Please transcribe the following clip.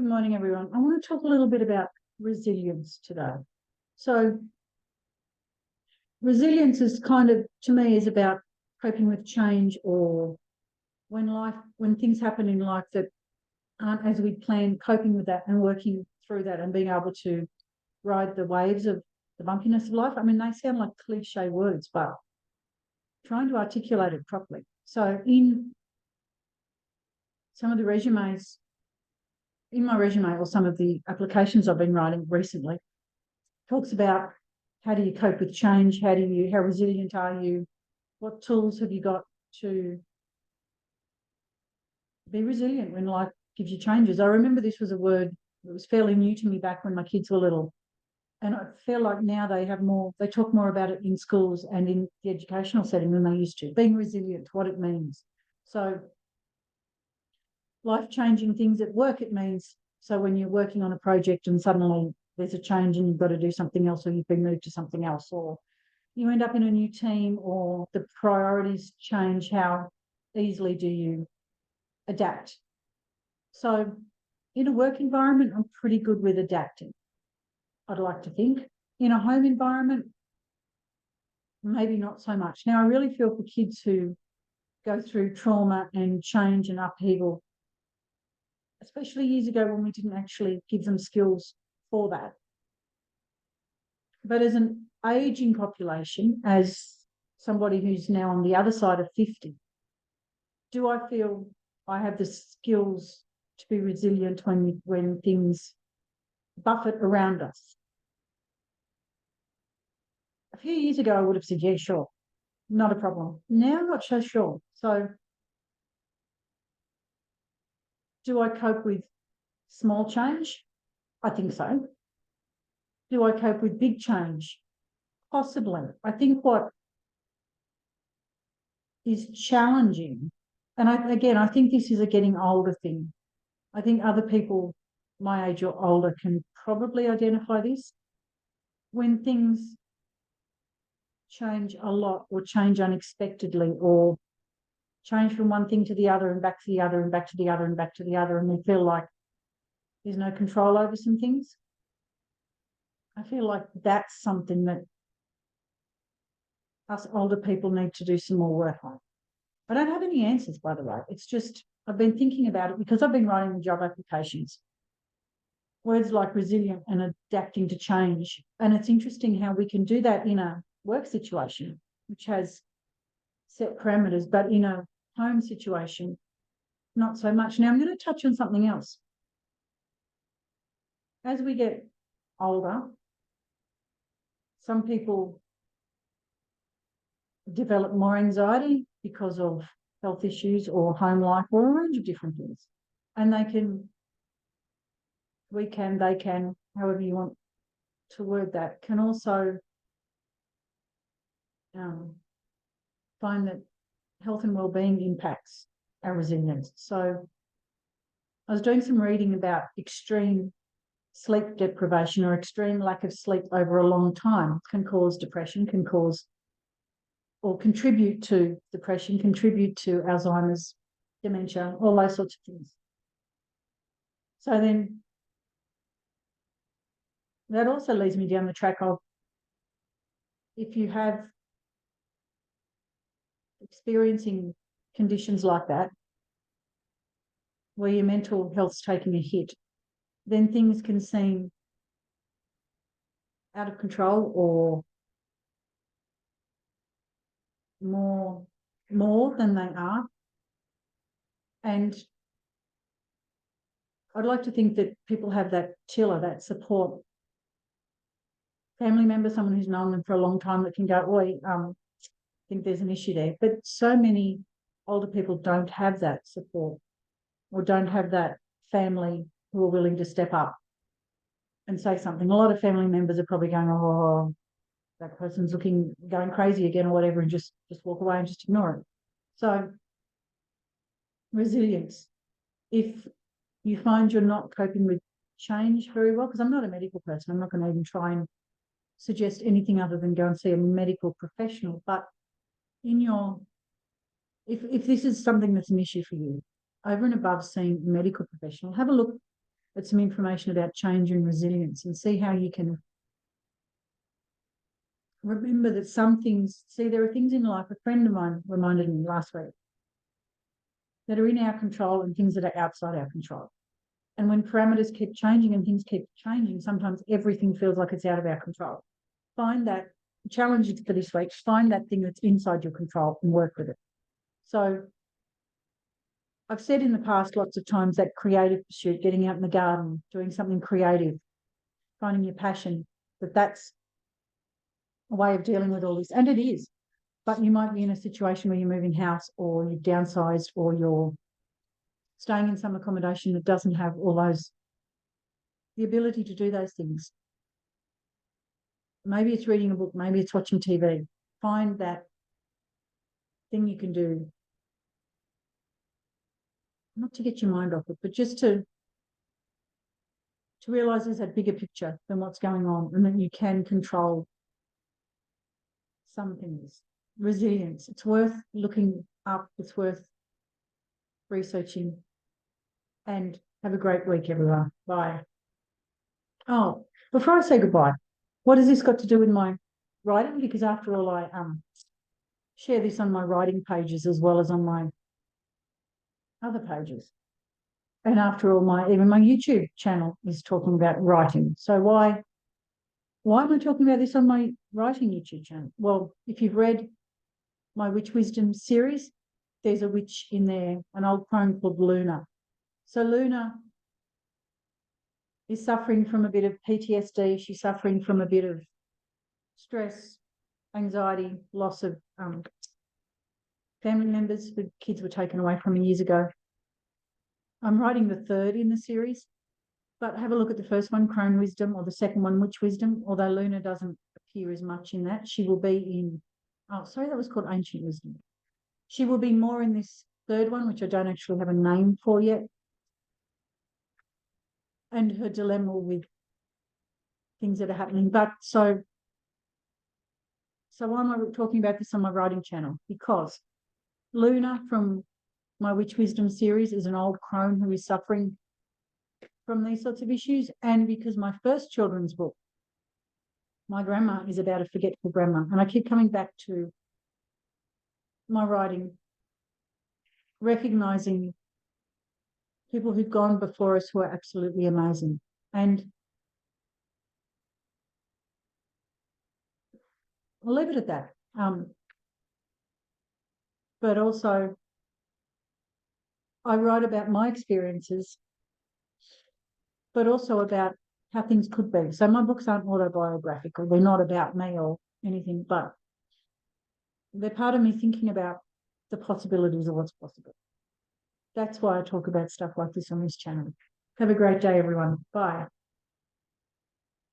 Good morning, everyone. I want to talk a little bit about resilience today. So resilience is kind of, to me, is about coping with change, or when things happen in life that aren't as we planned, coping with that and working through that and being able to ride the waves of the bumpiness of life. I mean, they sound like cliche words, but trying to articulate it properly. So in some of the resumes, in my resume, or some of the applications I've been writing recently, talks about how do you cope with change, how resilient are you, what tools have you got to be resilient when life gives you changes. I remember this was a word that was fairly new to me back when my kids were little, and I feel like now they talk more about it in schools and in the educational setting than they used to. Being resilient, what it means. So life-changing things at work, it means, so when you're working on a project and suddenly there's a change and you've got to do something else, or you've been moved to something else, or you end up in a new team, or the priorities change, how easily do you adapt? So in a work environment, I'm pretty good with adapting, I'd like to think. In a home environment, maybe not so much. Now, I really feel for kids who go through trauma and change and upheaval, especially years ago when we didn't actually give them skills for that. But as an aging population, as somebody who's now on the other side of 50, do I feel I have the skills to be resilient when things buffet around us? A few years ago, I would have said, yeah, sure, not a problem. Now I'm not so sure. So do I cope with small change? I think so. Do I cope with big change? Possibly. I think what is challenging, and I think this is a getting older thing. I think other people my age or older can probably identify this. When things change a lot, or change unexpectedly, or change from one thing to the other and back to the other and back to the other and back to the other, and we feel like there's no control over some things, I feel like that's something that us older people need to do some more work on. I don't have any answers, by the way. It's just I've been thinking about it because I've been writing the job applications. Words like resilient and adapting to change. And it's interesting how we can do that in a work situation, which has set parameters, but in a home situation, not so much. Now, I'm going to touch on something else. As we get older, some people develop more anxiety because of health issues or home life or a range of different things. And they can, however you want to word that, can also find that health and well-being impacts our resilience. So I was doing some reading about extreme sleep deprivation, or extreme lack of sleep over a long time can cause depression, can cause or contribute to depression, contribute to Alzheimer's, dementia, all those sorts of things. So then that also leads me down the track of, if you have experiencing conditions like that, where your mental health's taking a hit, then things can seem out of control, or more than they are. And I'd like to think that people have that tiller, that support family member, someone who's known them for a long time, that can go, "Oi, I think there's an issue there." But so many older people don't have that support, or don't have that family who are willing to step up and say something. A lot of family members are probably going, "Oh, that person's going crazy again," or whatever, and just walk away and just ignore it. So resilience. If you find you're not coping with change very well, because I'm not a medical person, I'm not going to even try and suggest anything other than go and see a medical professional. But if this is something that's an issue for you, over and above seeing a medical professional, have a look It's some information about change and resilience, and see how you can remember that some things, see, there are things in life, a friend of mine reminded me last week, that are in our control and things that are outside our control. And when parameters keep changing and things keep changing, sometimes everything feels like it's out of our control. Find that, challenge you for this week, find that thing that's inside your control and work with it. So I've said in the past lots of times that creative pursuit, getting out in the garden, doing something creative, finding your passion, that's a way of dealing with all this. And it is. But you might be in a situation where you're moving house, or you've downsized, or you're staying in some accommodation that doesn't have all those, the ability to do those things. Maybe it's reading a book, maybe it's watching TV. Find that thing you can do, not to get your mind off it, but just to realise there's a bigger picture than what's going on, and that you can control some things. Resilience, it's worth looking up, it's worth researching. And have a great week, everyone. Bye. Oh, before I say goodbye, what has this got to do with my writing? Because after all, I share this on my writing pages as well as on my other pages. And after all, even my YouTube channel is talking about writing. So why am I talking about this on my writing YouTube channel? Well, if you've read my Witch Wisdom series, there's a witch in there, an old crone called Luna. So Luna is suffering from a bit of PTSD. She's suffering from a bit of stress, anxiety, loss of family members. The kids were taken away from her years ago. I'm writing the third in the series, but have a look at the first one, Crone Wisdom, or the second one, Witch Wisdom, although Luna doesn't appear as much in that. She will be in, that was called Ancient Wisdom. She will be more in this third one, which I don't actually have a name for yet. And her dilemma with things that are happening. But so why am I talking about this on my writing channel? Because Luna from my Witch Wisdom series is an old crone who is suffering from these sorts of issues, and because my first children's book, My Grandma, is about a forgetful grandma. And I keep coming back to my writing, recognising people who've gone before us who are absolutely amazing. And I'll leave it at that. But also, I write about my experiences, but also about how things could be. So my books aren't autobiographical. They're not about me or anything, but they're part of me thinking about the possibilities of what's possible. That's why I talk about stuff like this on this channel. Have a great day, everyone. Bye.